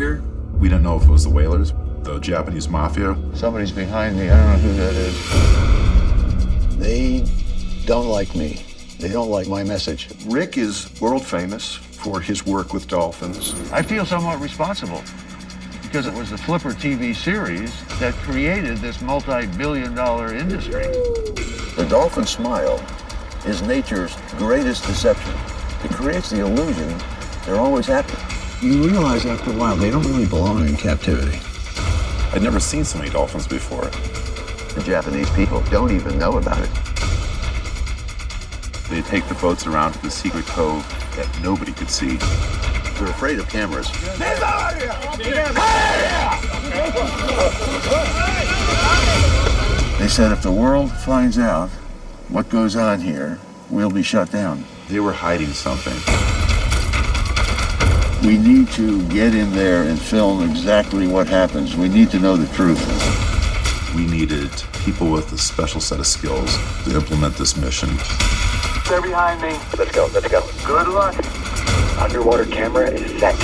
here. We didn't know if it was the whalers, the Japanese mafia. Somebody's behind me. I don't know who that is. They don't like me. They don't like my message. Rick is world famous for his work with dolphins. I feel somewhat responsible because it was the Flipper TV series that created this multi-billion-dollar industry. The dolphin smile is nature's greatest deception. It creates the illusion they're always happy. You realize after a while they don't really belong in captivity. I'd never seen so many dolphins before. The Japanese people don't even know about it. They take the boats around to the secret cove that nobody could see. They're afraid of cameras. They said if the world finds out what goes on here, we'll be shut down. They were hiding something. We need to get in there and film exactly what happens. We need to know the truth. We needed people with a special set of skills to implement this mission. They're behind me. Let's go. Good luck. Underwater camera is set.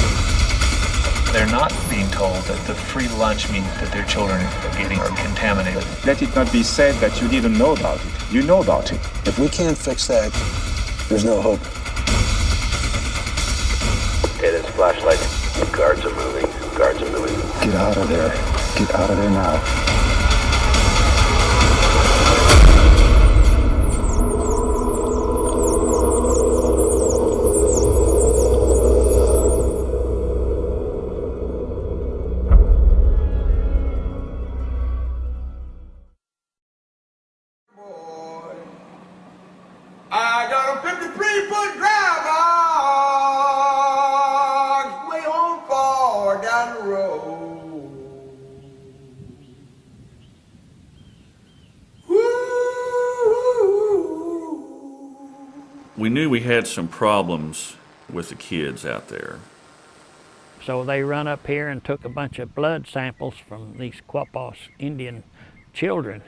They're not being told that the free lunch meat that their children are getting are contaminated. Let it not be said that you didn't know about it. You know about it. If we can't fix that, there's no hope. Okay, there's a flashlight. Guards are moving. Get out of there. Get out of there now. I got a 53-foot drive way on far down the road. We knew we had some problems with the kids out there. So they run up here and took a bunch of blood samples from these Quapaw Indian children.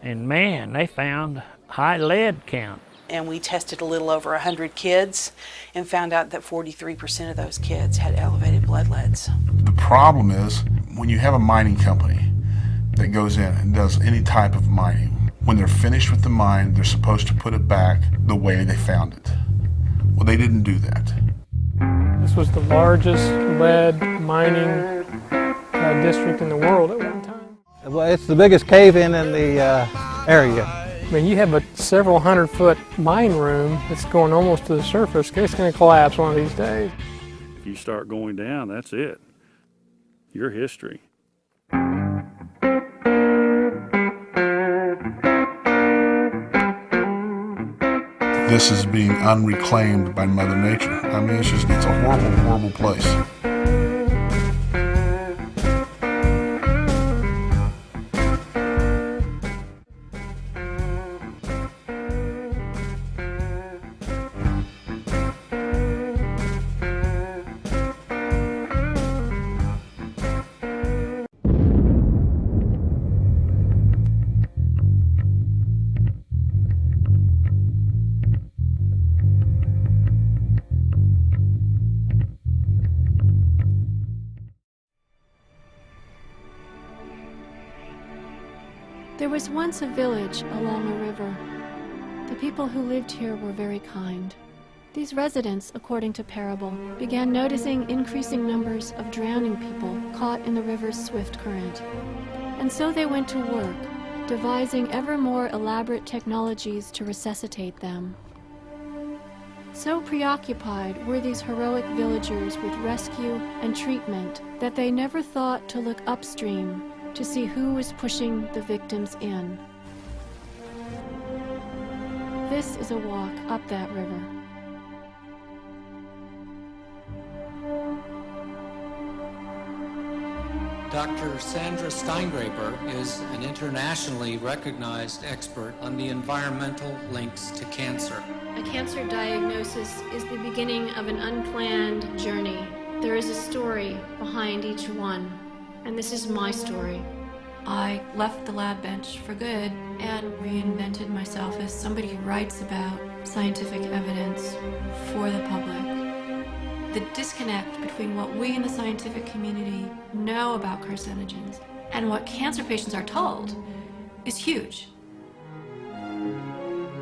And man, they found high lead count. And we tested a little over 100 kids and found out that 43% of those kids had elevated blood leads. The problem is when you have a mining company that goes in and does any type of mining, when they're finished with the mine, they're supposed to put it back the way they found it. Well, they didn't do that. This was the largest lead mining district in the world at one time. Well, it's the biggest cave-in the area. I mean, you have a several 100-foot mine room that's going almost to the surface. It's going to collapse one of these days. If you start going down, that's it. Your history. This is being unreclaimed by Mother Nature. I mean, it's a horrible, horrible place. There was once a village along a river. The people who lived here were very kind. These residents, according to parable, began noticing increasing numbers of drowning people caught in the river's swift current. And so they went to work, devising ever more elaborate technologies to resuscitate them. So preoccupied were these heroic villagers with rescue and treatment that they never thought to look upstream to see who was pushing the victims in. This is a walk up that river. Dr. Sandra Steingraber is an internationally recognized expert on the environmental links to cancer. A cancer diagnosis is the beginning of an unplanned journey. There is a story behind each one, and this is my story. I left the lab bench for good and reinvented myself as somebody who writes about scientific evidence for the public. The disconnect between what we in the scientific community know about carcinogens and what cancer patients are told is huge.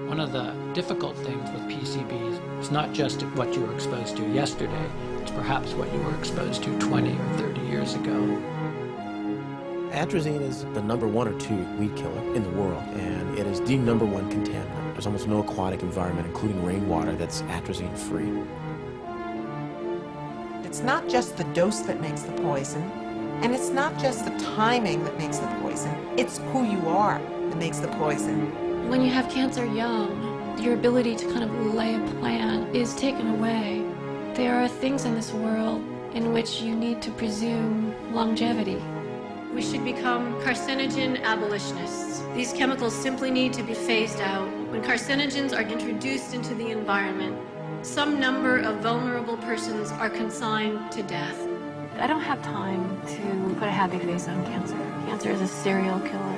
One of the difficult things with PCBs is not just what you were exposed to yesterday, it's perhaps what you were exposed to 20 or 30 years ago. Atrazine is the number 1 or 2 weed killer in the world, and it is the number 1 contaminant. There's almost no aquatic environment, including rainwater, that's atrazine free. It's not just the dose that makes the poison, and it's not just the timing that makes the poison, it's who you are that makes the poison. When you have cancer young, your ability to kind of lay a plan is taken away. There are things in this world in which you need to presume longevity. We should become carcinogen abolitionists. These chemicals simply need to be phased out. When carcinogens are introduced into the environment, some number of vulnerable persons are consigned to death. I don't have time to put a happy face on cancer. Cancer is a serial killer.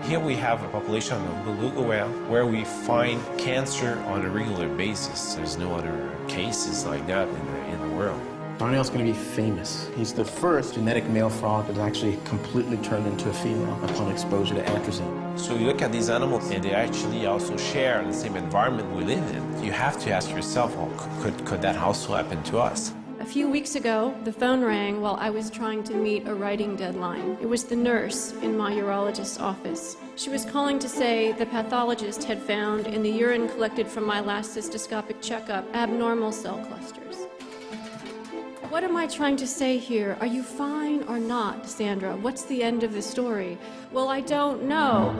Here we have a population of beluga whale where we find cancer on a regular basis. There's no other cases like that in the world. Darnell's going to be famous. He's the first genetic male frog that actually completely turned into a female upon exposure to atrazine. So you look at these animals and they actually also share the same environment we live in. You have to ask yourself, well, could that also happen to us? A few weeks ago, the phone rang while I was trying to meet a writing deadline. It was the nurse in my urologist's office. She was calling to say the pathologist had found in the urine collected from my last cystoscopic checkup abnormal cell clusters. What am I trying to say here? Are you fine or not, Sandra? What's the end of the story? Well, I don't know.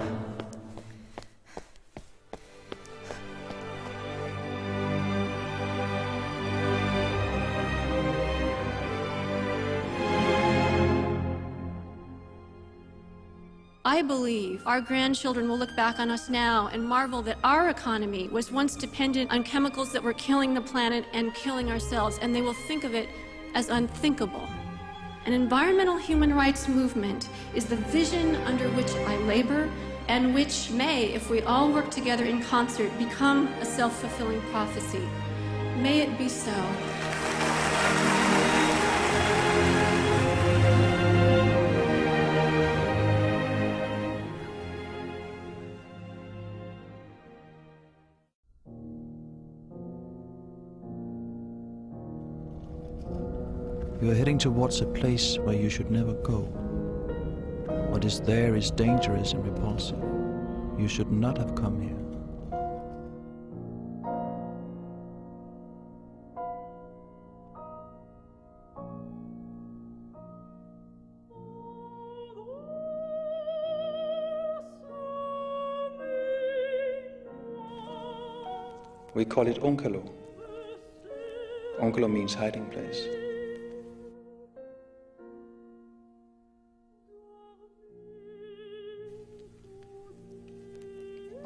I believe our grandchildren will look back on us now and marvel that our economy was once dependent on chemicals that were killing the planet and killing ourselves, and they will think of it as unthinkable. An environmental human rights movement is the vision under which I labor and which may, if we all work together in concert, become a self-fulfilling prophecy. May it be so. You are heading towards a place where you should never go. What is there is dangerous and repulsive. You should not have come here. We call it Onkalo. Onkalo means hiding place.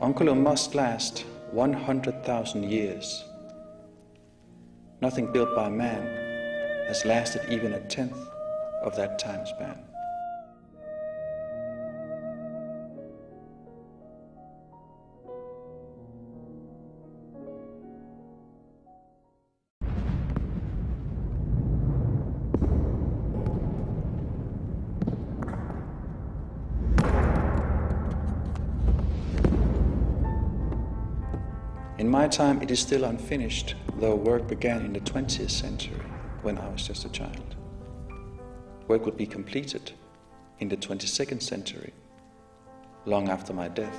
Onkalo must last 100,000 years. Nothing built by man has lasted even a tenth of that time span. In my time, it is still unfinished, though work began in the 20th century, when I was just a child. Work would be completed in the 22nd century, long after my death.